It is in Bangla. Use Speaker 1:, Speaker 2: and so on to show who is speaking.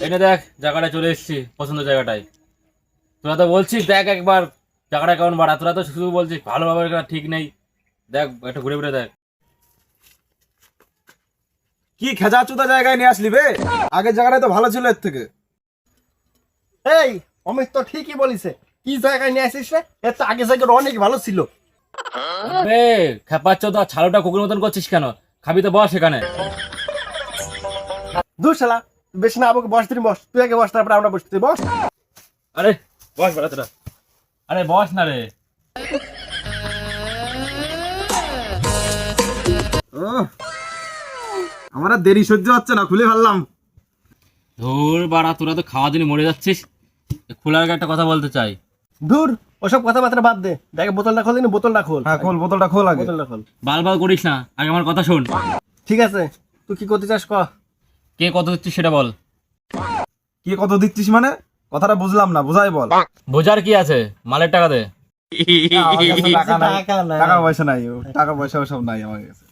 Speaker 1: এনে দেখ, জায়গাটায় চলে এসেছি, পছন্দ জায়গাটায়। তোরা তো বলছিস দেখ একবার জায়গাটা কেমন বাড়া, তোরা তো শুধু বলছিস ভালোভাবে ঠিক নেই। দেখ একটু ঘুরে ঘুরে দেখ।
Speaker 2: কি খেজা চুদা জায়গায় নিয়ে আসলি বে? আগের জায়গাটাই তো ভালো ছিল এর থেকে।
Speaker 3: এই অমিত তো ঠিকই বলিছে, কি জায়গায় নিয়ে আসিস রে? এর তো আগে জায়গাটা অনেক ভালো ছিল।
Speaker 1: আবে খেপাচ্ছ তো, ছালোটা কুকুর মতন করছিস কেন? খাবি তো বস এখানে।
Speaker 3: দূর শালা, বেশি না আমাকে বস, তুই বস, তুই আগে বস, তারপরে আমরা বসছি, বস।
Speaker 1: আরে বস বেড়া তোরা, আরে বস না রে।
Speaker 2: আমার আর দেরি সহ্য হচ্ছে না, খুলে ফেললাম।
Speaker 1: ধুর বাড়া, তোরা তো খাওয়া দিনে মরে যাচ্ছিস। খোলার আগে একটা কথা বলতে চাই।
Speaker 3: দূর, ওসব কথাবার্তা বাদ দে, দেখ বোতলটা খোল, দিন বোতলটা খোল।
Speaker 2: হ্যাঁ খোল, বোতলটা খোল আগে।
Speaker 3: বোতলটা খোল।
Speaker 1: বাল বাল করিস না, আগে আমার কথা শোন।
Speaker 3: ঠিক আছে, তুই কি করতে চাস ক।
Speaker 1: কে কত দিচ্ছিস সেটা বল।
Speaker 2: কি কত দিচ্ছিস মানে? কথাটা বুঝলাম না, বুঝাই বল।
Speaker 1: বোঝার কি আছে, মালের টাকা দে।
Speaker 2: আমার কাছে টাকা নাই,
Speaker 3: টাকা নাই।
Speaker 2: টাকা পয়সা নাই, টাকা পয়সা ওসব নাই আমার কাছে।